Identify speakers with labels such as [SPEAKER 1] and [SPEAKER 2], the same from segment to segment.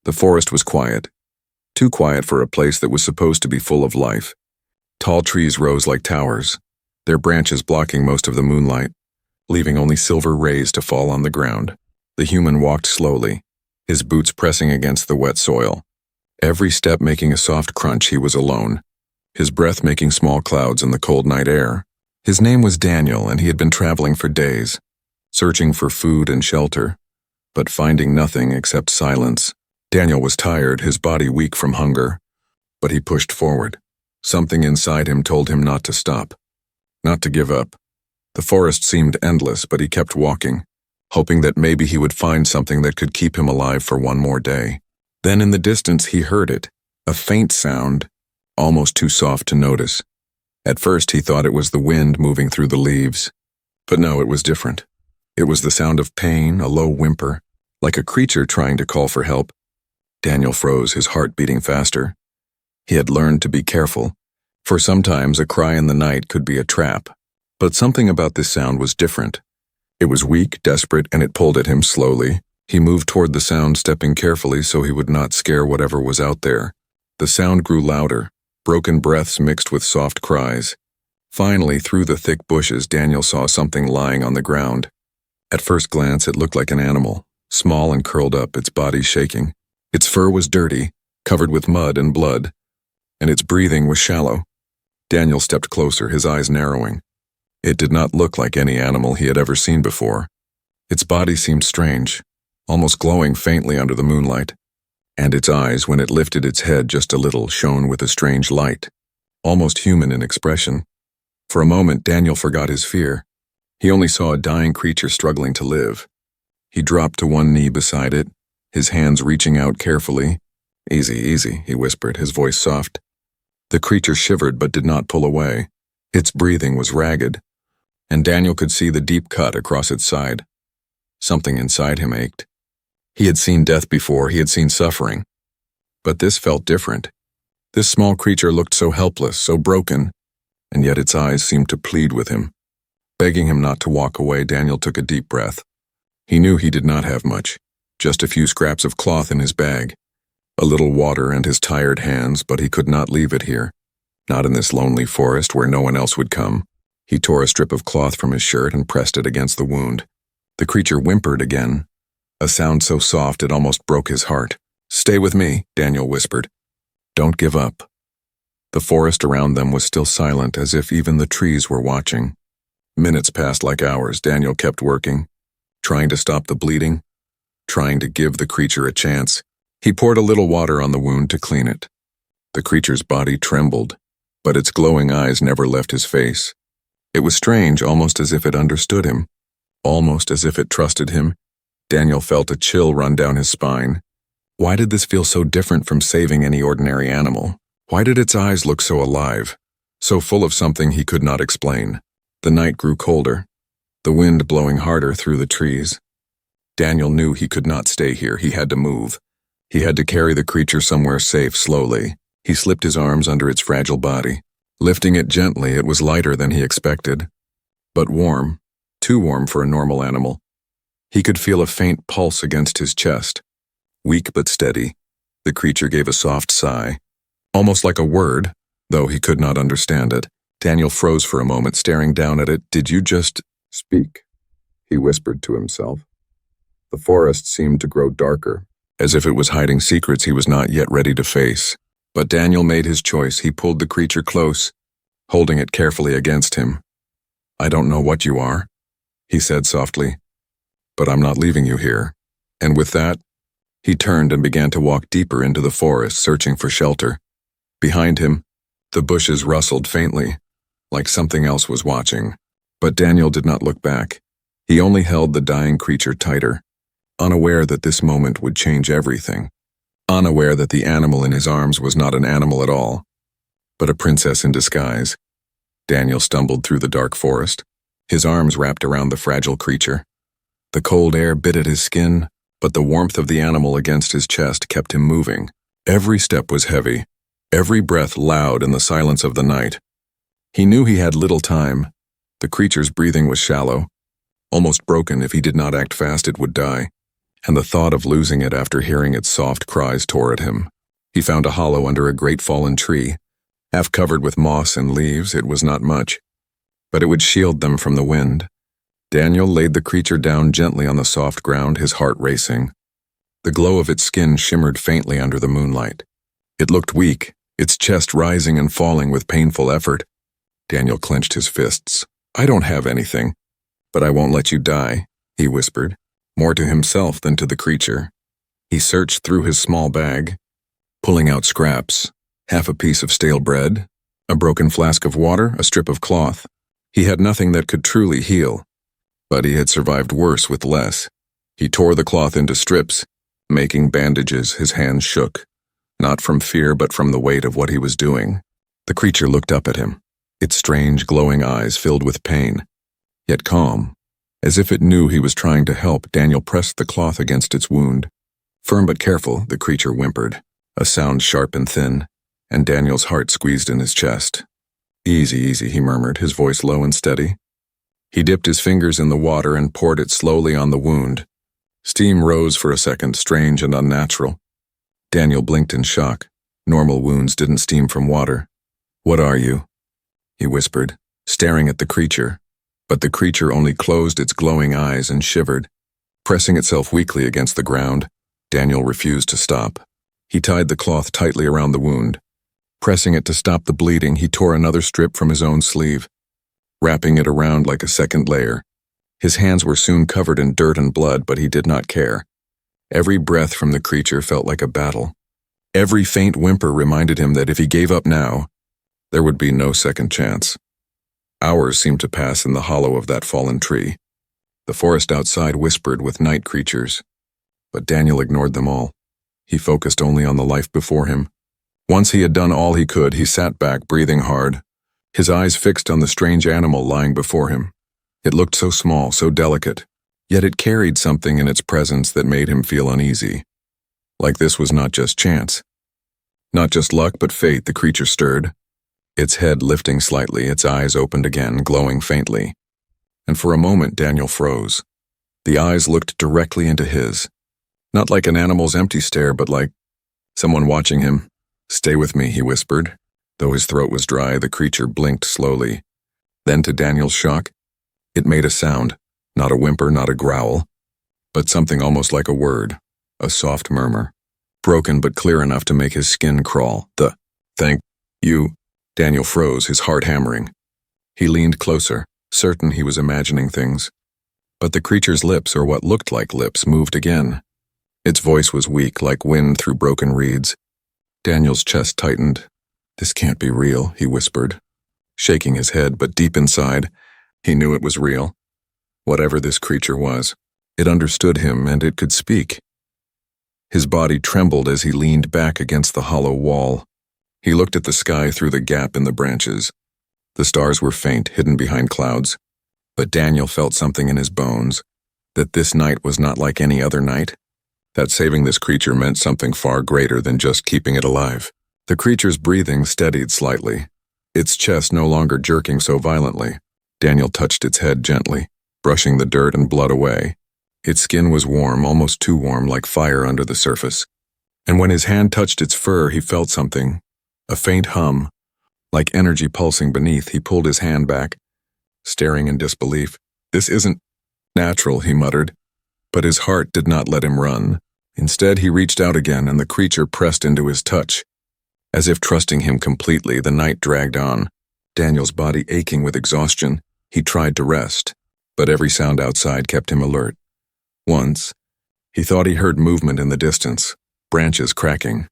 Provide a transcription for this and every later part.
[SPEAKER 1] The forest was quiet, too quiet for a place that was supposed to be full of life. Tall trees rose like towers, their branches blocking most of the moonlight, leaving only silver rays to fall on the ground. The human walked slowly, his boots pressing against the wet soil. Every step making a soft crunch. He was alone, his breath making small clouds in the cold night air. His name was Daniel, and he had been traveling for days, searching for food and shelter, but finding nothing except silence. Daniel was tired, his body weak from hunger, but he pushed forward. Something inside him told him not to stop, not to give up. The forest seemed endless, but he kept walking, hoping that maybe he would find something that could keep him alive for one more day. Then in the distance he heard it, a faint sound, almost too soft to notice. At first he thought it was the wind moving through the leaves, but no, it was different. It was the sound of pain, a low whimper, like a creature trying to call for help. Daniel froze, his heart beating faster. He had learned to be careful, for sometimes a cry in the night could be a trap. But something about this sound was different. It was weak, desperate, and it pulled at him slowly. He moved toward the sound, stepping carefully so he would not scare whatever was out there. The sound grew louder, broken breaths mixed with soft cries. Finally, through the thick bushes, Daniel saw something lying on the ground. At first glance, it looked like an animal, small and curled up, its body shaking. Its fur was dirty, covered with mud and blood, and its breathing was shallow. Daniel stepped closer, his eyes narrowing. It did not look like any animal he had ever seen before. Its body seemed strange, almost glowing faintly under the moonlight, and its eyes, when it lifted its head just a little, shone with a strange light, almost human in expression. For a moment, Daniel forgot his fear. He only saw a dying creature struggling to live. He dropped to one knee beside it, his hands reaching out carefully. "Easy, easy," he whispered, his voice soft. The creature shivered but did not pull away. Its breathing was ragged, and Daniel could see the deep cut across its side. Something inside him ached. He had seen death before, he had seen suffering. But this felt different. This small creature looked so helpless, so broken, and yet its eyes seemed to plead with him. Begging him not to walk away, Daniel took a deep breath. He knew he did not have much, just a few scraps of cloth in his bag, a little water and his tired hands, but he could not leave it here. Not in this lonely forest where no one else would come. He tore a strip of cloth from his shirt and pressed it against the wound. The creature whimpered again, a sound so soft it almost broke his heart. "Stay with me," Daniel whispered. "Don't give up." The forest around them was still silent, as if even the trees were watching. Minutes passed like hours. Daniel kept working, trying to stop the bleeding, trying to give the creature a chance. He poured a little water on the wound to clean it. The creature's body trembled, but its glowing eyes never left his face. It was strange, almost as if it understood him, almost as if it trusted him. Daniel felt a chill run down his spine. Why did this feel so different from saving any ordinary animal? Why did its eyes look so alive, so full of something he could not explain? The night grew colder, the wind blowing harder through the trees. Daniel knew he could not stay here. He had to move. He had to carry the creature somewhere safe. Slowly, he slipped his arms under its fragile body. Lifting it gently, it was lighter than he expected, but warm, too warm for a normal animal. He could feel a faint pulse against his chest. Weak but steady, the creature gave a soft sigh, almost like a word, though he could not understand it. Daniel froze for a moment, staring down at it. "Did you just speak?" he whispered to himself. The forest seemed to grow darker, as if it was hiding secrets he was not yet ready to face. But Daniel made his choice. He pulled the creature close, holding it carefully against him. "I don't know what you are," he said softly, "but I'm not leaving you here." And with that, he turned and began to walk deeper into the forest, searching for shelter. Behind him, the bushes rustled faintly, like something else was watching. But Daniel did not look back. He only held the dying creature tighter, unaware that this moment would change everything. Unaware that the animal in his arms was not an animal at all, but a princess in disguise. Daniel stumbled through the dark forest, his arms wrapped around the fragile creature. The cold air bit at his skin, but the warmth of the animal against his chest kept him moving. Every step was heavy, every breath loud in the silence of the night. He knew he had little time. The creature's breathing was shallow, almost broken. If he did not act fast, it would die. and the thought of losing it after hearing its soft cries tore at him. He found a hollow under a great fallen tree. Half covered with moss and leaves, it was not much, but it would shield them from the wind. Daniel laid the creature down gently on the soft ground, his heart racing. The glow of its skin shimmered faintly under the moonlight. It looked weak, its chest rising and falling with painful effort. Daniel clenched his fists. "I don't have anything, but I won't let you die," he whispered, more to himself than to the creature. He searched through his small bag, pulling out scraps, half a piece of stale bread, a broken flask of water, a strip of cloth. He had nothing that could truly heal, but he had survived worse with less. He tore the cloth into strips, making bandages. His hands shook, not from fear but from the weight of what he was doing. The creature looked up at him, its strange glowing eyes filled with pain, yet calm. As if it knew he was trying to help, Daniel pressed the cloth against its wound. Firm but careful, the creature whimpered, a sound sharp and thin, and Daniel's heart squeezed in his chest. "Easy, easy," he murmured, his voice low and steady. He dipped his fingers in the water and poured it slowly on the wound. Steam rose for a second, strange and unnatural. Daniel blinked in shock. Normal wounds didn't steam from water. "What are you?" he whispered, staring at the creature. But the creature only closed its glowing eyes and shivered. Pressing itself weakly against the ground, Daniel refused to stop. He tied the cloth tightly around the wound. Pressing it to stop the bleeding, he tore another strip from his own sleeve, wrapping it around like a second layer. His hands were soon covered in dirt and blood, but he did not care. Every breath from the creature felt like a battle. Every faint whimper reminded him that if he gave up now, there would be no second chance. Hours seemed to pass in the hollow of that fallen tree. The forest outside whispered with night creatures, but Daniel ignored them all. He focused only on the life before him. Once he had done all he could, he sat back, breathing hard, his eyes fixed on the strange animal lying before him. It looked so small, so delicate, yet it carried something in its presence that made him feel uneasy. Like this was not just chance. Not just luck, but fate. The creature stirred, its head lifting slightly, its eyes opened again, glowing faintly. And for a moment, Daniel froze. The eyes looked directly into his. Not like an animal's empty stare, but like someone watching him. "Stay with me," he whispered. Though his throat was dry, the creature blinked slowly. Then, to Daniel's shock, it made a sound, not a whimper, not a growl, but something almost like a word, a soft murmur, broken but clear enough to make his skin crawl. "Thank you." Daniel froze, his heart hammering. He leaned closer, certain he was imagining things. But the creature's lips, or what looked like lips, moved again. Its voice was weak, like wind through broken reeds. Daniel's chest tightened. "This can't be real," he whispered, shaking his head, but deep inside, he knew it was real. Whatever this creature was, it understood him and it could speak. His body trembled as he leaned back against the hollow wall. He looked at the sky through the gap in the branches. The stars were faint, hidden behind clouds. But Daniel felt something in his bones, that this night was not like any other night, that saving this creature meant something far greater than just keeping it alive. The creature's breathing steadied slightly, its chest no longer jerking so violently. Daniel touched its head gently, brushing the dirt and blood away. Its skin was warm, almost too warm, like fire under the surface. And when his hand touched its fur, he felt something, a faint hum, like energy pulsing beneath. He pulled his hand back, staring in disbelief. "This isn't natural," he muttered. But his heart did not let him run. Instead, he reached out again, and the creature pressed into his touch. As if trusting him completely, the night dragged on. Daniel's body aching with exhaustion, he tried to rest, but every sound outside kept him alert. Once, he thought he heard movement in the distance, branches cracking.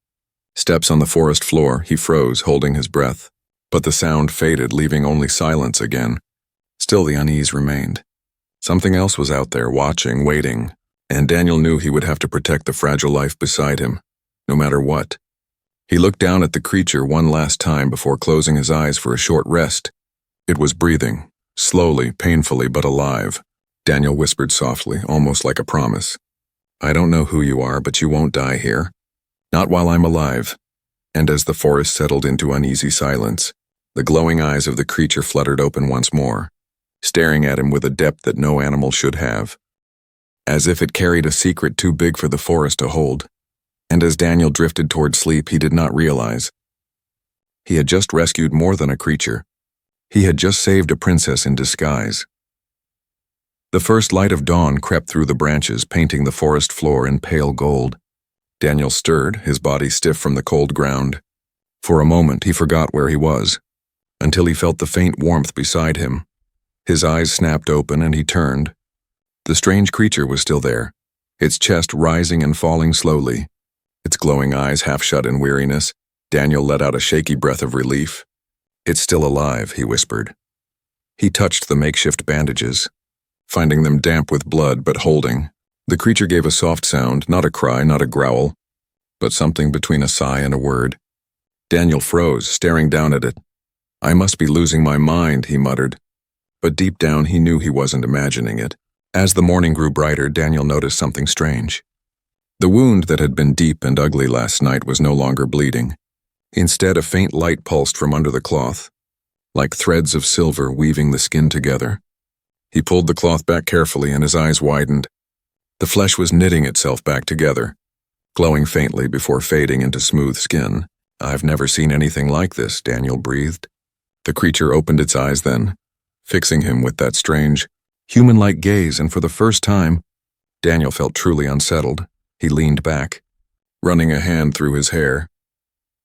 [SPEAKER 1] Steps on the forest floor. He froze, holding his breath. But the sound faded, leaving only silence again. Still the unease remained. Something else was out there, watching, waiting, and Daniel knew he would have to protect the fragile life beside him, no matter what. He looked down at the creature one last time before closing his eyes for a short rest. It was breathing, slowly, painfully, but alive. Daniel whispered softly, almost like a promise. "I don't know who you are, but you won't die here. Not while I'm alive." And as the forest settled into uneasy silence, the glowing eyes of the creature fluttered open once more, staring at him with a depth that no animal should have. as if it carried a secret too big for the forest to hold. And as Daniel drifted toward sleep, he did not realize. He had just rescued more than a creature. He had just saved a princess in disguise. The first light of dawn crept through the branches, painting the forest floor in pale gold. Daniel stirred, his body stiff from the cold ground. For a moment, he forgot where he was, until he felt the faint warmth beside him. His eyes snapped open and he turned. The strange creature was still there, its chest rising and falling slowly, its glowing eyes half shut in weariness. Daniel let out a shaky breath of relief. "It's still alive," he whispered. He touched the makeshift bandages, finding them damp with blood but holding. The creature gave a soft sound, not a cry, not a growl, but something between a sigh and a word. Daniel froze, staring down at it. "I must be losing my mind," he muttered. But deep down he knew he wasn't imagining it. As the morning grew brighter, Daniel noticed something strange. The wound that had been deep and ugly last night was no longer bleeding. Instead, a faint light pulsed from under the cloth, like threads of silver weaving the skin together. He pulled the cloth back carefully and his eyes widened. The flesh was knitting itself back together, glowing faintly before fading into smooth skin. "I've never seen anything like this," Daniel breathed. The creature opened its eyes then, fixing him with that strange, human-like gaze, and for the first time, Daniel felt truly unsettled. He leaned back, running a hand through his hair.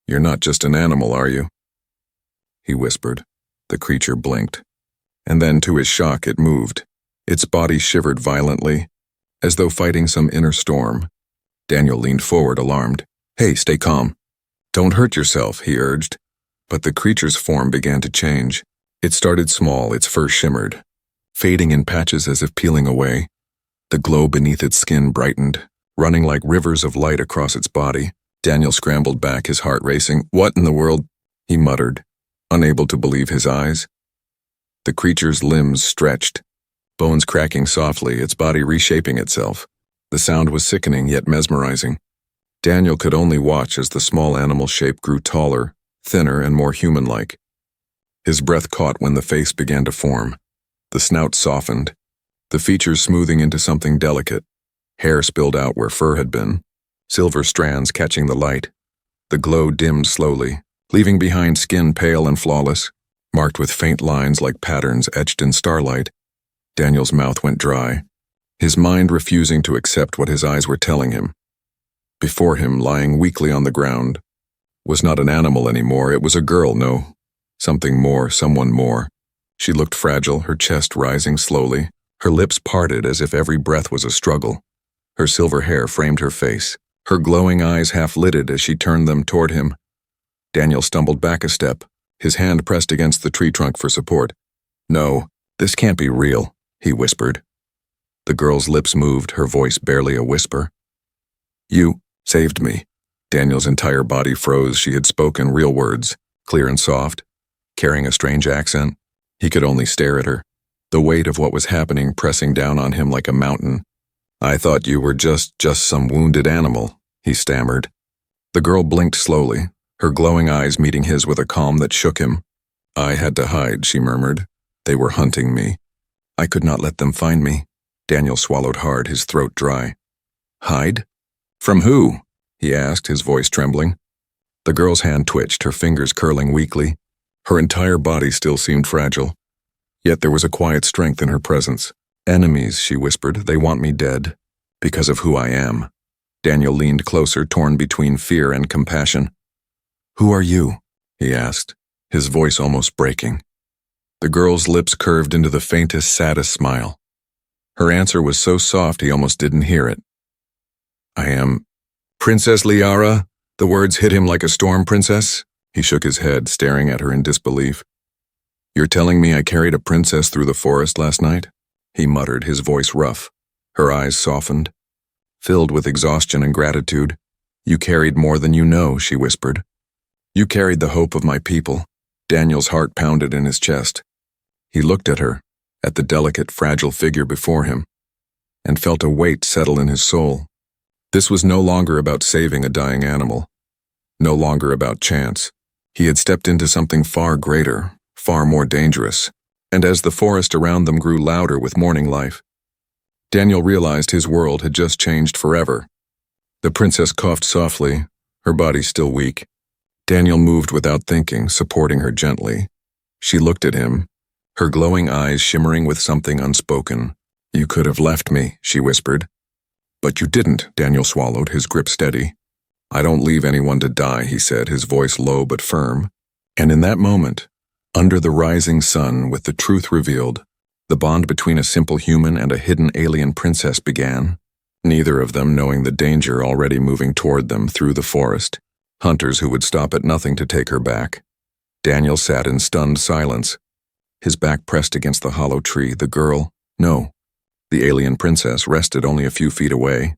[SPEAKER 1] "You're not just an animal, are you?" he whispered. The creature blinked, and then to his shock it moved. Its body shivered violently, as though fighting some inner storm. Daniel leaned forward, alarmed. "Hey, stay calm. Don't hurt yourself," he urged. But the creature's form began to change. It started small, its fur shimmered, fading in patches as if peeling away. The glow beneath its skin brightened, running like rivers of light across its body. Daniel scrambled back, his heart racing. "What in the world?" he muttered, unable to believe his eyes. The creature's limbs stretched, bones cracking softly, its body reshaping itself. The sound was sickening yet mesmerizing. Daniel could only watch as the small animal shape grew taller, thinner, and more human-like. His breath caught when the face began to form. The snout softened, the features smoothing into something delicate. Hair spilled out where fur had been, silver strands catching the light. The glow dimmed slowly, leaving behind skin pale and flawless, marked with faint lines like patterns etched in starlight. Daniel's mouth went dry, his mind refusing to accept what his eyes were telling him. Before him, lying weakly on the ground, was not an animal anymore. It was a girl, no. Something more, someone more. She looked fragile, her chest rising slowly, her lips parted as if every breath was a struggle. Her silver hair framed her face, her glowing eyes half-lidded as she turned them toward him. Daniel stumbled back a step, his hand pressed against the tree trunk for support. "No, this can't be real," he whispered. The girl's lips moved, her voice barely a whisper. "You saved me." Daniel's entire body froze. She had spoken real words, clear and soft, carrying a strange accent. He could only stare at her, the weight of what was happening pressing down on him like a mountain. "I thought you were just some wounded animal," he stammered. The girl blinked slowly, her glowing eyes meeting his with a calm that shook him. "I had to hide," she murmured. "They were hunting me. I could not let them find me." Daniel swallowed hard, his throat dry. "Hide? From who?" he asked, his voice trembling. The girl's hand twitched, her fingers curling weakly. Her entire body still seemed fragile, yet there was a quiet strength in her presence. "Enemies," she whispered. "They want me dead, because of who I am." Daniel leaned closer, torn between fear and compassion. "Who are you?" he asked, his voice almost breaking. The girl's lips curved into the faintest, saddest smile. Her answer was so soft he almost didn't hear it. "I am Princess Liara." The words hit him like a storm. "Princess?" He shook his head, staring at her in disbelief. "You're telling me I carried a princess through the forest last night?" he muttered, his voice rough. Her eyes softened, filled with exhaustion and gratitude. "You carried more than you know," she whispered. "You carried the hope of my people." Daniel's heart pounded in his chest. He looked at her, at the delicate, fragile figure before him, and felt a weight settle in his soul. This was no longer about saving a dying animal, no longer about chance. He had stepped into something far greater, far more dangerous, and as the forest around them grew louder with morning life, Daniel realized his world had just changed forever. The princess coughed softly, her body still weak. Daniel moved without thinking, supporting her gently. She looked at him, her glowing eyes shimmering with something unspoken. "You could have left me," she whispered. "But you didn't," Daniel swallowed, his grip steady. "I don't leave anyone to die," he said, his voice low but firm. And in that moment, under the rising sun, with the truth revealed, the bond between a simple human and a hidden alien princess began, neither of them knowing the danger already moving toward them through the forest, hunters who would stop at nothing to take her back. Daniel sat in stunned silence, his back pressed against the hollow tree. The girl, no, the alien princess, rested only a few feet away,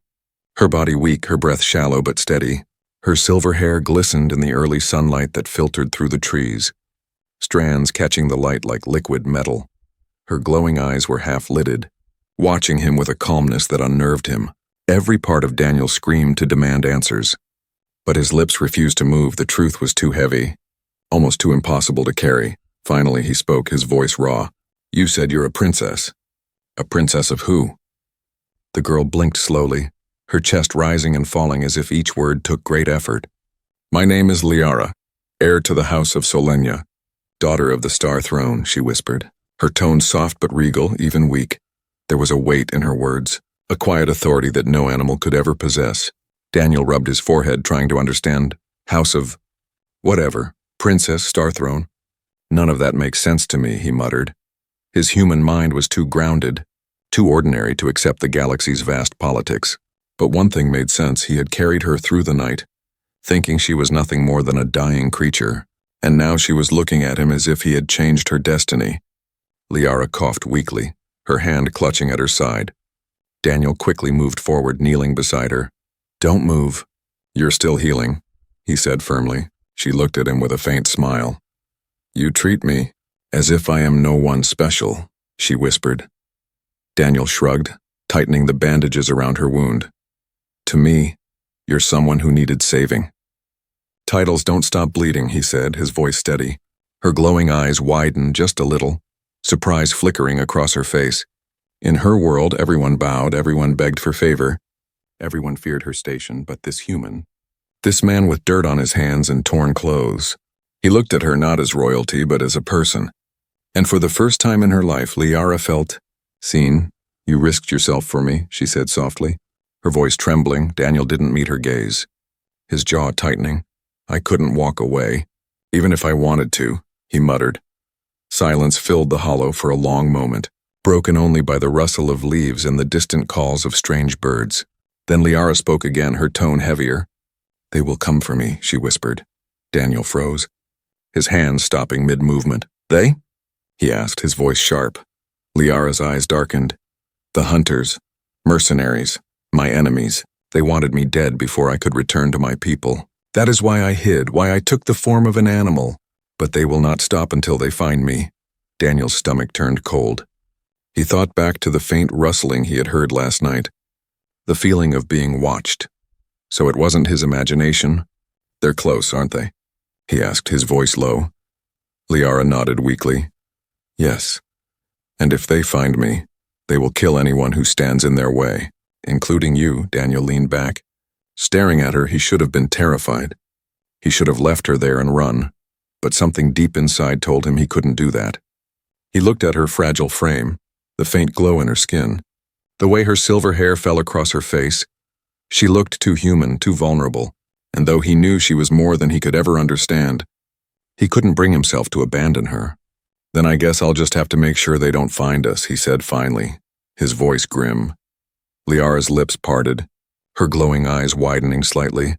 [SPEAKER 1] her body weak, her breath shallow but steady. Her silver hair glistened in the early sunlight that filtered through the trees, strands catching the light like liquid metal. Her glowing eyes were half-lidded, watching him with a calmness that unnerved him. Every part of Daniel screamed to demand answers. But his lips refused to move. The truth was too heavy, almost too impossible to carry. Finally he spoke, his voice raw. "You said you're a princess. A princess of who?" The girl blinked slowly, her chest rising and falling as if each word took great effort. "My name is Liara, heir to the house of Solenia, daughter of the Star Throne," she whispered, her tone soft but regal, even weak. There was a weight in her words, a quiet authority that no animal could ever possess. Daniel rubbed his forehead, trying to understand. House of... whatever. Princess, Star Throne. "None of that makes sense to me," he muttered. His human mind was too grounded, too ordinary to accept the galaxy's vast politics. But one thing made sense: he had carried her through the night, thinking she was nothing more than a dying creature, and now she was looking at him as if he had changed her destiny. Liara coughed weakly, her hand clutching at her side. Daniel quickly moved forward, kneeling beside her. "Don't move. You're still healing," he said firmly. She looked at him with a faint smile. "You treat me as if I am no one special," she whispered. Daniel shrugged, tightening the bandages around her wound. "To me, you're someone who needed saving." "Titles don't stop bleeding," he said, his voice steady. Her glowing eyes widened just a little, surprise flickering across her face. In her world, everyone bowed, everyone begged for favor. Everyone feared her station, but this human, this man with dirt on his hands and torn clothes, he looked at her not as royalty, but as a person. And for the first time in her life, Liara felt seen. "You risked yourself for me," she said softly, her voice trembling. Daniel didn't meet her gaze, his jaw tightening. "I couldn't walk away, even if I wanted to," he muttered. Silence filled the hollow for a long moment, broken only by the rustle of leaves and the distant calls of strange birds. Then Liara spoke again, her tone heavier. "They will come for me," she whispered. Daniel froze, his hands stopping mid-movement. "They?" he asked, his voice sharp. Liara's eyes darkened. "The hunters, mercenaries, my enemies. They wanted me dead before I could return to my people. That is why I hid, why I took the form of an animal. But they will not stop until they find me." Daniel's stomach turned cold. He thought back to the faint rustling he had heard last night, the feeling of being watched. So it wasn't his imagination. "They're close, aren't they?" he asked, his voice low. Liara nodded weakly. "Yes. And if they find me, they will kill anyone who stands in their way, including you." Daniel leaned back. Staring at her, he should have been terrified. He should have left her there and run, but something deep inside told him he couldn't do that. He looked at her fragile frame, the faint glow in her skin, the way her silver hair fell across her face. She looked too human, too vulnerable, and though he knew she was more than he could ever understand, he couldn't bring himself to abandon her. "Then I guess I'll just have to make sure they don't find us," he said finally, his voice grim. Liara's lips parted, her glowing eyes widening slightly.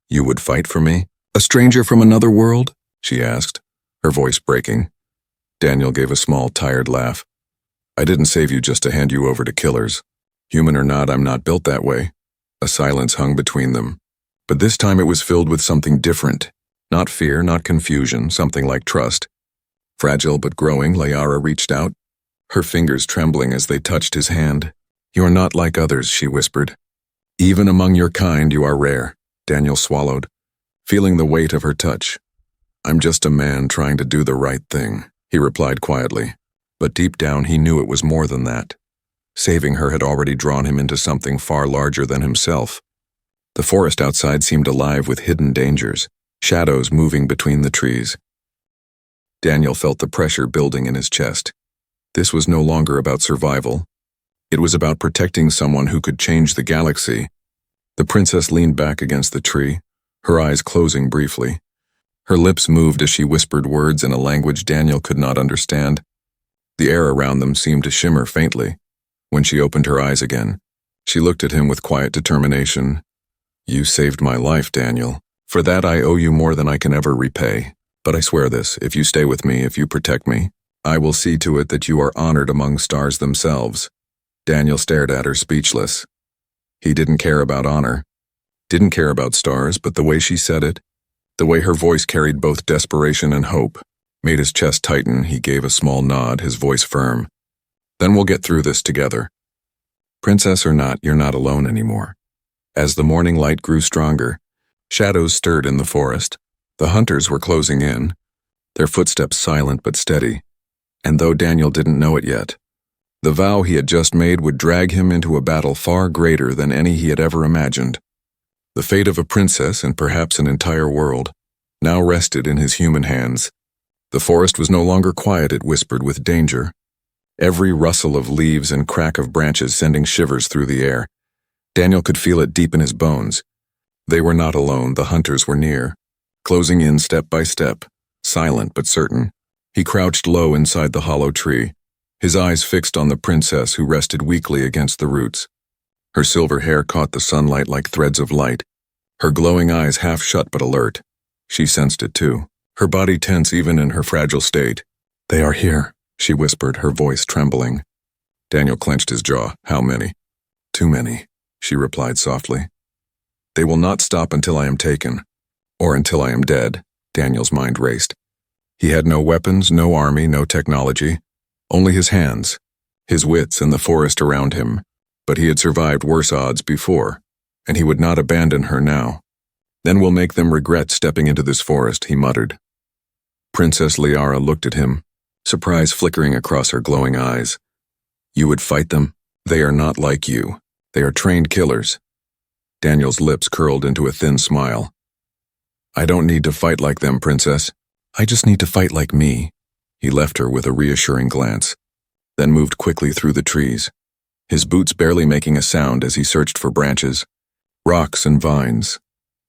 [SPEAKER 1] "You would fight for me? A stranger from another world?" she asked, her voice breaking. Daniel gave a small, tired laugh. "I didn't save you just to hand you over to killers. Human or not, I'm not built that way." A silence hung between them, but this time it was filled with something different. Not fear, not confusion, something like trust. Fragile but growing, Liara reached out, her fingers trembling as they touched his hand. "You're not like others," she whispered. "Even among your kind, you are rare." Daniel swallowed, feeling the weight of her touch. "I'm just a man trying to do the right thing," he replied quietly, but deep down he knew it was more than that. Saving her had already drawn him into something far larger than himself. The forest outside seemed alive with hidden dangers, shadows moving between the trees. Daniel felt the pressure building in his chest. This was no longer about survival. It was about protecting someone who could change the galaxy. The princess leaned back against the tree, her eyes closing briefly. Her lips moved as she whispered words in a language Daniel could not understand. The air around them seemed to shimmer faintly. When she opened her eyes again, she looked at him with quiet determination. "You saved my life, Daniel. For that I owe you more than I can ever repay. But I swear this, if you stay with me, if you protect me, I will see to it that you are honored among stars themselves." Daniel stared at her, speechless. He didn't care about honor, didn't care about stars, but the way she said it, the way her voice carried both desperation and hope, made his chest tighten. He gave a small nod, his voice firm. "Then we'll get through this together. Princess or not, you're not alone anymore." As the morning light grew stronger, shadows stirred in the forest. The hunters were closing in, their footsteps silent but steady. And though Daniel didn't know it yet, the vow he had just made would drag him into a battle far greater than any he had ever imagined. The fate of a princess and perhaps an entire world now rested in his human hands. The forest was no longer quiet, it whispered with danger. Every rustle of leaves and crack of branches sending shivers through the air. Daniel could feel it deep in his bones. They were not alone, the hunters were near, closing in step by step, silent but certain. He crouched low inside the hollow tree, his eyes fixed on the princess who rested weakly against the roots. Her silver hair caught the sunlight like threads of light, her glowing eyes half shut but alert. She sensed it too, her body tense even in her fragile state. "They are here," she whispered, her voice trembling. Daniel clenched his jaw. "How many?" "Too many," she replied softly. "They will not stop until I am taken, or until I am dead." Daniel's mind raced. He had no weapons, no army, no technology, only his hands, his wits, and the forest around him. But he had survived worse odds before, and he would not abandon her now. "Then we'll make them regret stepping into this forest," he muttered. Princess Liara looked at him, surprise flickering across her glowing eyes. "You would fight them? They are not like you. They are trained killers." Daniel's lips curled into a thin smile. "I don't need to fight like them, Princess. I just need to fight like me." He left her with a reassuring glance, then moved quickly through the trees, his boots barely making a sound as he searched for branches, rocks, and vines.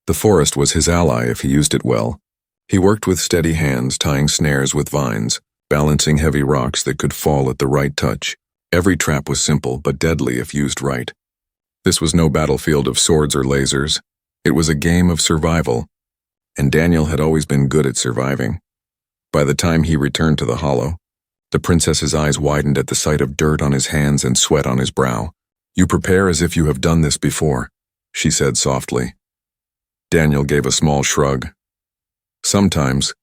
[SPEAKER 1] The forest was his ally if he used it well. He worked with steady hands, tying snares with vines, balancing heavy rocks that could fall at the right touch. Every trap was simple but deadly if used right. This was no battlefield of swords or lasers. It was a game of survival, and Daniel had always been good at surviving. By the time he returned to the hollow, the princess's eyes widened at the sight of dirt on his hands and sweat on his brow. "You prepare as if you have done this before," she said softly. Daniel gave a small shrug. "Sometimes,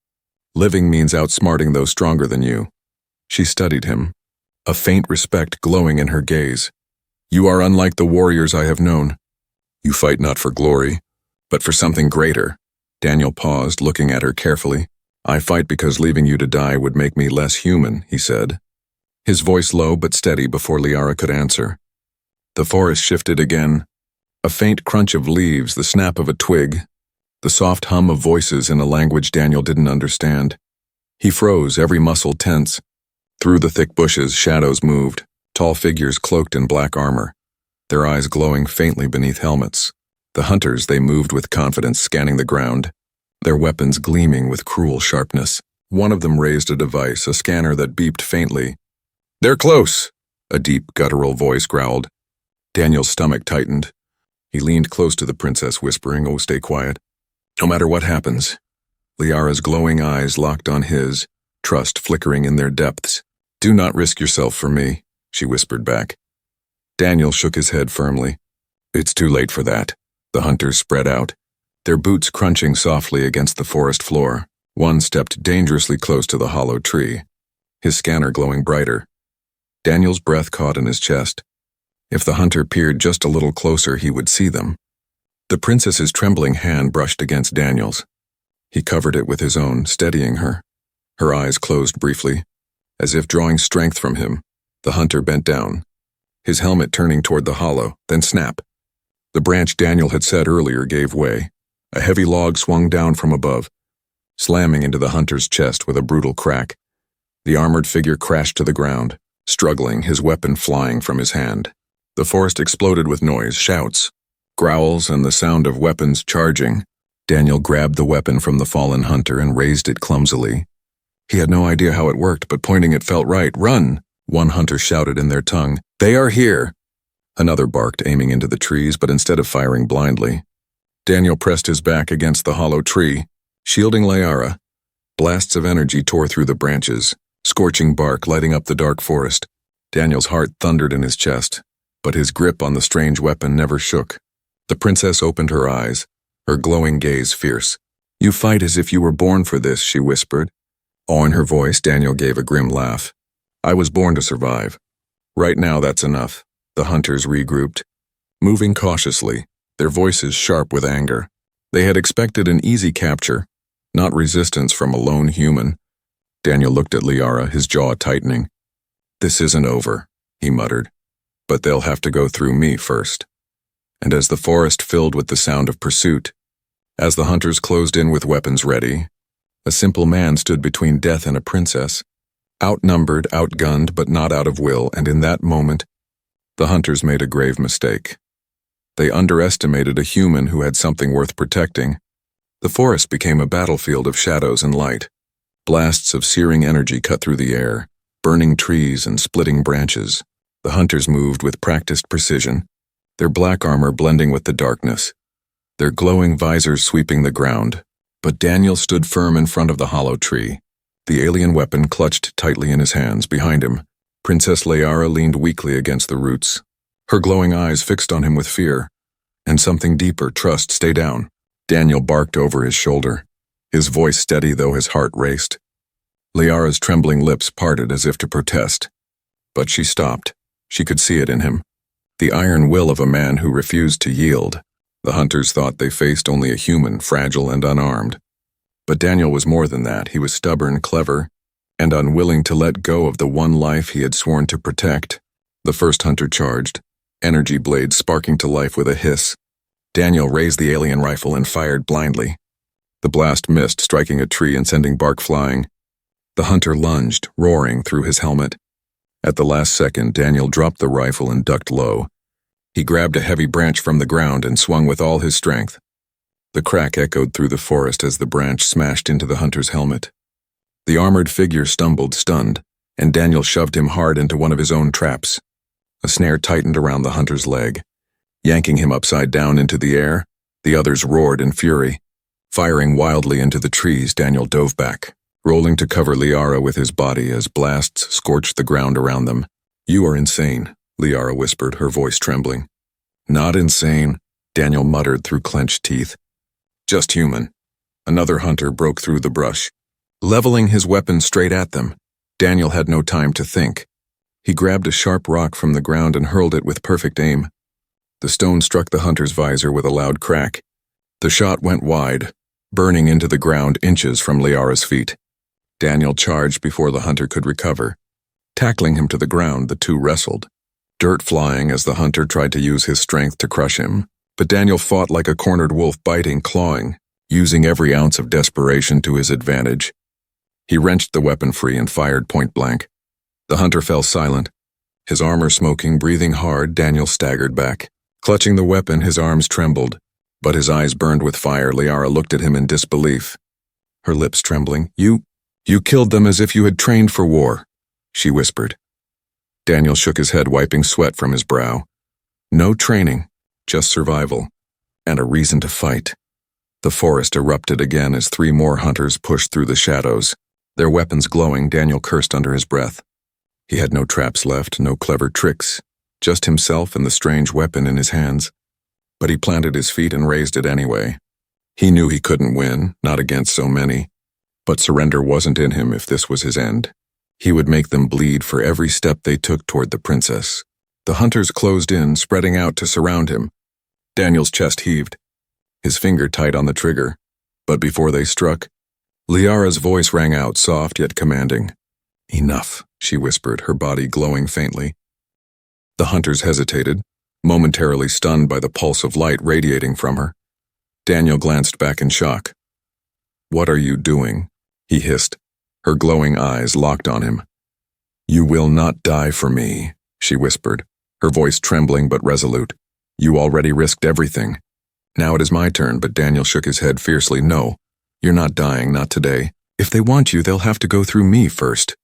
[SPEAKER 1] living means outsmarting those stronger than you." She studied him, a faint respect glowing in her gaze. "You are unlike the warriors I have known. You fight not for glory, but for something greater." Daniel paused, looking at her carefully. "I fight because leaving you to die would make me less human," he said, his voice low but steady before Liara could answer. The forest shifted again. A faint crunch of leaves, the snap of a twig, the soft hum of voices in a language Daniel didn't understand. He froze, every muscle tense. Through the thick bushes, shadows moved, tall figures cloaked in black armor, their eyes glowing faintly beneath helmets. The hunters, they moved with confidence, scanning the ground, their weapons gleaming with cruel sharpness. One of them raised a device, a scanner that beeped faintly. "They're close," a deep, guttural voice growled. Daniel's stomach tightened. He leaned close to the princess, whispering, "Oh, stay quiet. No matter what happens." Liara's glowing eyes locked on his, trust flickering in their depths. "Do not risk yourself for me," she whispered back. Daniel shook his head firmly. "It's too late for that." The hunters spread out, their boots crunching softly against the forest floor. One stepped dangerously close to the hollow tree, his scanner glowing brighter. Daniel's breath caught in his chest. If the hunter peered just a little closer, he would see them. The princess's trembling hand brushed against Daniel's. He covered it with his own, steadying her. Her eyes closed briefly, as if drawing strength from him. The hunter bent down, his helmet turning toward the hollow, then snap. The branch Daniel had said earlier gave way. A heavy log swung down from above, slamming into the hunter's chest with a brutal crack. The armored figure crashed to the ground, struggling, his weapon flying from his hand. The forest exploded with noise, shouts, growls, and the sound of weapons charging. Daniel grabbed the weapon from the fallen hunter and raised it clumsily. He had no idea how it worked, but pointing it felt right. "Run!" one hunter shouted in their tongue. "They are here!" Another barked, aiming into the trees, but instead of firing blindly, Daniel pressed his back against the hollow tree, shielding Liara. Blasts of energy tore through the branches, scorching bark lighting up the dark forest. Daniel's heart thundered in his chest, but his grip on the strange weapon never shook. The princess opened her eyes, her glowing gaze fierce. "You fight as if you were born for this," she whispered. Awe in her voice, Daniel gave a grim laugh. "I was born to survive. Right now, that's enough." The hunters regrouped, moving cautiously, their voices sharp with anger. They had expected an easy capture, not resistance from a lone human. Daniel looked at Liara, his jaw tightening. "This isn't over," he muttered, "but they'll have to go through me first." And as the forest filled with the sound of pursuit, as the hunters closed in with weapons ready, a simple man stood between death and a princess, outnumbered, outgunned, but not out of will, and in that moment, the hunters made a grave mistake. They underestimated a human who had something worth protecting. The forest became a battlefield of shadows and light. Blasts of searing energy cut through the air, burning trees and splitting branches. The hunters moved with practiced precision, their black armor blending with the darkness, their glowing visors sweeping the ground. But Daniel stood firm in front of the hollow tree, the alien weapon clutched tightly in his hands. Behind him, Princess Liara leaned weakly against the roots, her glowing eyes fixed on him with fear, and something deeper, trust. "Stay down." Daniel barked over his shoulder, his voice steady though his heart raced. Liara's trembling lips parted as if to protest, but she stopped. She could see it in him, the iron will of a man who refused to yield. The hunters thought they faced only a human, fragile and unarmed. But Daniel was more than that. He was stubborn, clever, and unwilling to let go of the one life he had sworn to protect. The first hunter charged, energy blades sparking to life with a hiss. Daniel raised the alien rifle and fired blindly. The blast missed, striking a tree and sending bark flying. The hunter lunged, roaring through his helmet. At the last second, Daniel dropped the rifle and ducked low. He grabbed a heavy branch from the ground and swung with all his strength. The crack echoed through the forest as the branch smashed into the hunter's helmet. The armored figure stumbled, stunned, and Daniel shoved him hard into one of his own traps. A snare tightened around the hunter's leg, yanking him upside down into the air. The others roared in fury. Firing wildly into the trees, Daniel dove back, rolling to cover Liara with his body as blasts scorched the ground around them. "You are insane," Liara whispered, her voice trembling. "Not insane," Daniel muttered through clenched teeth. "Just human." Another hunter broke through the brush, leveling his weapon straight at them. Daniel had no time to think. He grabbed a sharp rock from the ground and hurled it with perfect aim. The stone struck the hunter's visor with a loud crack. The shot went wide, burning into the ground inches from Liara's feet. Daniel charged before the hunter could recover. Tackling him to the ground, the two wrestled, dirt flying as the hunter tried to use his strength to crush him. But Daniel fought like a cornered wolf, biting, clawing, using every ounce of desperation to his advantage. He wrenched the weapon free and fired point blank. The hunter fell silent, his armor smoking. Breathing hard, Daniel staggered back. Clutching the weapon, his arms trembled, but his eyes burned with fire. Liara looked at him in disbelief, her lips trembling. You killed them as if you had trained for war," she whispered. Daniel shook his head, wiping sweat from his brow. "No training, just survival, and a reason to fight." The forest erupted again as 3 more hunters pushed through the shadows. Their weapons glowing, Daniel cursed under his breath. He had no traps left, no clever tricks, just himself and the strange weapon in his hands. But he planted his feet and raised it anyway. He knew he couldn't win, not against so many. But surrender wasn't in him if this was his end. He would make them bleed for every step they took toward the princess. The hunters closed in, spreading out to surround him. Daniel's chest heaved, his finger tight on the trigger. But before they struck, Liara's voice rang out, soft yet commanding. "Enough," she whispered, her body glowing faintly. The hunters hesitated, momentarily stunned by the pulse of light radiating from her. Daniel glanced back in shock. "What are you doing?" he hissed, her glowing eyes locked on him. "You will not die for me," she whispered, her voice trembling but resolute. "You already risked everything. Now it is my turn," but Daniel shook his head fiercely. "No, you're not dying, not today. If they want you, they'll have to go through me first."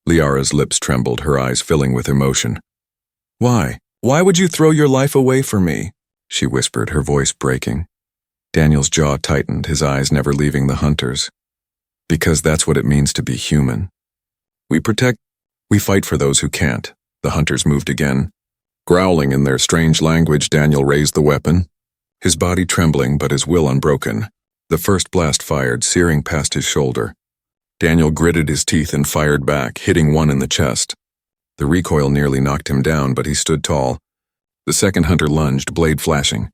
[SPEAKER 1] Liara's lips trembled, her eyes filling with emotion. "Why? Why would you throw your life away for me?" she whispered, her voice breaking. Daniel's jaw tightened, his eyes never leaving the hunters. "Because that's what it means to be human. We fight for those who can't." The hunters moved again. Growling in their strange language, Daniel raised the weapon, his body trembling but his will unbroken. The first blast fired, searing past his shoulder. Daniel gritted his teeth and fired back, hitting one in the chest. The recoil nearly knocked him down, but he stood tall. The second hunter lunged, blade flashing.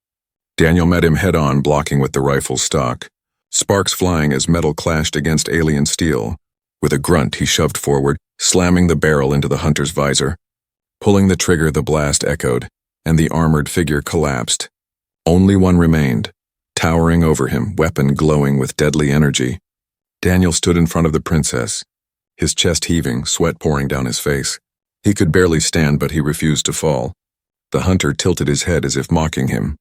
[SPEAKER 1] Daniel met him head-on, blocking with the rifle's stock, sparks flying as metal clashed against alien steel. With a grunt, he shoved forward, slamming the barrel into the hunter's visor. Pulling the trigger, the blast echoed, and the armored figure collapsed. Only one remained, towering over him, weapon glowing with deadly energy. Daniel stood in front of the princess, his chest heaving, sweat pouring down his face. He could barely stand, but he refused to fall. The hunter tilted his head as if mocking him.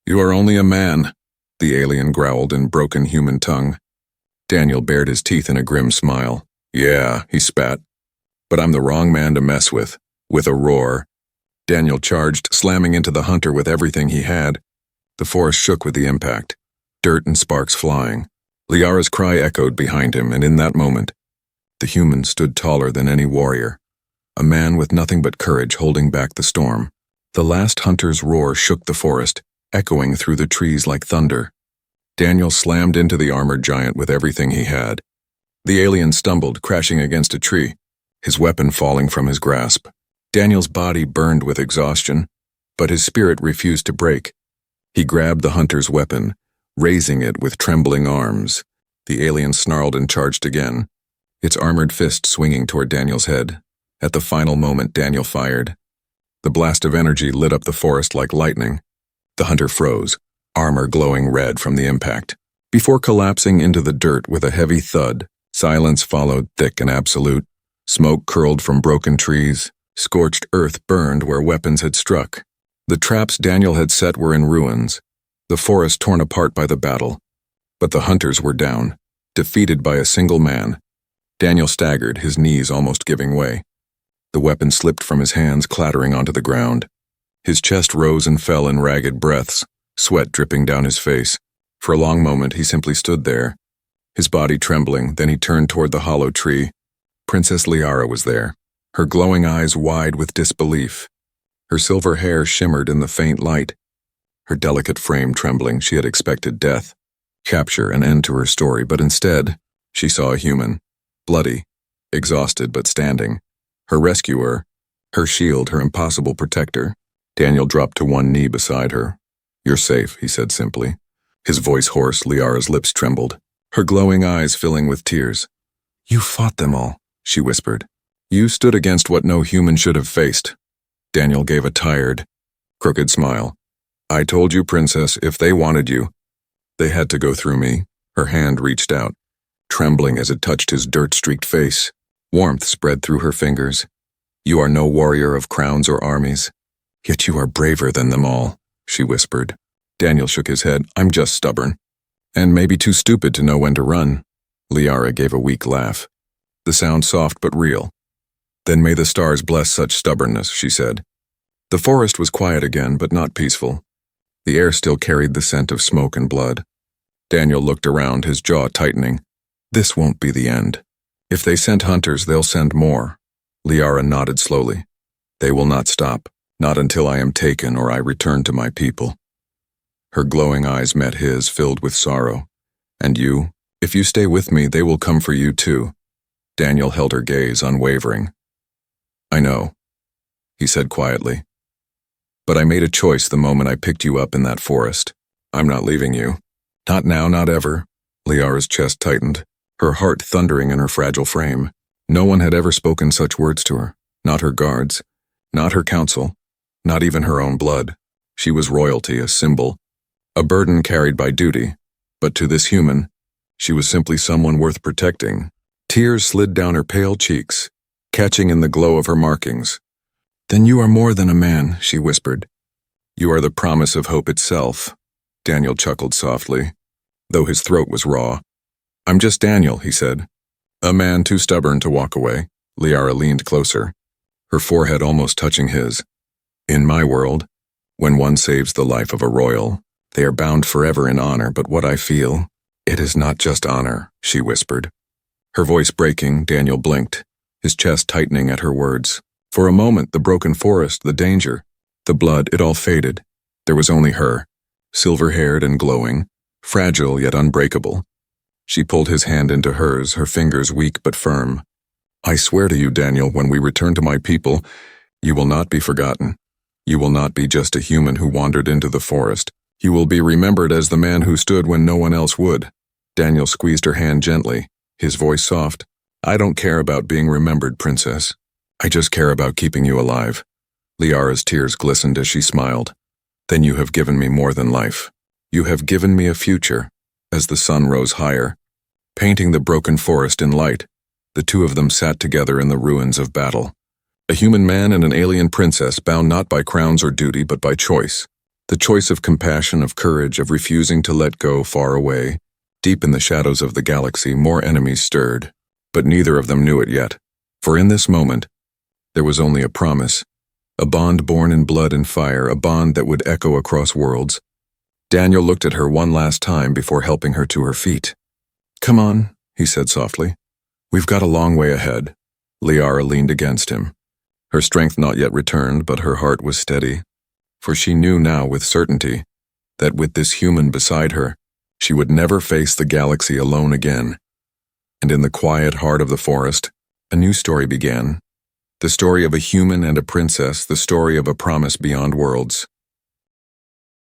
[SPEAKER 1] "You are only a man," the alien growled in broken human tongue. Daniel bared his teeth in a grim smile. "Yeah," he spat. "But I'm the wrong man to mess with." With a roar, Daniel charged, slamming into the hunter with everything he had. The forest shook with the impact, dirt and sparks flying. Liara's cry echoed behind him, and in that moment, the human stood taller than any warrior, a man with nothing but courage holding back the storm. The last hunter's roar shook the forest, echoing through the trees like thunder. Daniel slammed into the armored giant with everything he had. The alien stumbled, crashing against a tree, his weapon falling from his grasp. Daniel's body burned with exhaustion, but his spirit refused to break. He grabbed the hunter's weapon, raising it with trembling arms. The alien snarled and charged again, its armored fist swinging toward Daniel's head. At the final moment, Daniel fired. The blast of energy lit up the forest like lightning. The hunter froze, armor glowing red from the impact. Before collapsing into the dirt with a heavy thud, silence followed, thick and absolute. Smoke curled from broken trees. Scorched earth burned where weapons had struck. The traps Daniel had set were in ruins, the forest torn apart by the battle. But the hunters were down, defeated by a single man. Daniel staggered, his knees almost giving way. The weapon slipped from his hands, clattering onto the ground. His chest rose and fell in ragged breaths, sweat dripping down his face. For a long moment, he simply stood there, his body trembling. Then he turned toward the hollow tree. Princess Liara was there, her glowing eyes wide with disbelief. Her silver hair shimmered in the faint light. Her delicate frame trembling, she had expected death, capture, an end to her story, but instead, she saw a human, bloody, exhausted but standing. Her rescuer, her shield, her impossible protector. Daniel dropped to one knee beside her. "You're safe," he said simply. His voice hoarse, Liara's lips trembled, her glowing eyes filling with tears. "You fought them all," she whispered. "You stood against what no human should have faced." Daniel gave a tired, crooked smile. "I told you, Princess, if they wanted you, they had to go through me." Her hand reached out, trembling as it touched his dirt-streaked face. Warmth spread through her fingers. "You are no warrior of crowns or armies, yet you are braver than them all," she whispered. Daniel shook his head. "I'm just stubborn, and maybe too stupid to know when to run." Liara gave a weak laugh, the sound soft but real. "Then may the stars bless such stubbornness," she said. The forest was quiet again, but not peaceful. The air still carried the scent of smoke and blood. Daniel looked around, his jaw tightening. This won't be the end. If they sent hunters, they'll send more. Liara nodded slowly. They will not stop, not until I am taken or I return to my people. Her glowing eyes met his, filled with sorrow. And you, if you stay with me, they will come for you too. Daniel held her gaze, unwavering. I know, he said quietly. But I made a choice the moment I picked you up in that forest. I'm not leaving you. Not now, not ever. Liara's chest tightened, her heart thundering in her fragile frame. No one had ever spoken such words to her. Not her guards, not her council, Not even her own blood. She was royalty, a symbol, a burden carried by duty. But to this human, she was simply someone worth protecting. Tears slid down her pale cheeks, catching in the glow of her markings. "Then you are more than a man," she whispered. "You are the promise of hope itself." Daniel chuckled softly, though his throat was raw. "I'm just Daniel," he said. A man too stubborn to walk away. Liara leaned closer, her forehead almost touching his. "In my world, when one saves the life of a royal, they are bound forever in honor, but what I feel, it is not just honor," she whispered. Her voice breaking, Daniel blinked, his chest tightening at her words. For a moment, the broken forest, the danger, the blood, it all faded. There was only her, silver-haired and glowing, fragile yet unbreakable. She pulled his hand into hers, her fingers weak but firm. "I swear to you, Daniel, when we return to my people, you will not be forgotten. You will not be just a human who wandered into the forest. You will be remembered as the man who stood when no one else would." Daniel squeezed her hand gently, his voice soft. "I don't care about being remembered, princess. I just care about keeping you alive." Liara's tears glistened as she smiled. "Then you have given me more than life. You have given me a future." As the sun rose higher, painting the broken forest in light, the two of them sat together in the ruins of battle. A human man and an alien princess bound not by crowns or duty but by choice. The choice of compassion, of courage, of refusing to let go far away. Deep in the shadows of the galaxy, more enemies stirred, but neither of them knew it yet. For in this moment, there was only a promise, a bond born in blood and fire, a bond that would echo across worlds. Daniel looked at her one last time before helping her to her feet. "Come on," he said softly. "We've got a long way ahead." Liara leaned against him. Her strength not yet returned, but her heart was steady. For she knew now with certainty that with this human beside her, she would never face the galaxy alone again. And in the quiet heart of the forest, a new story began. The story of a human and a princess, the story of a promise beyond worlds.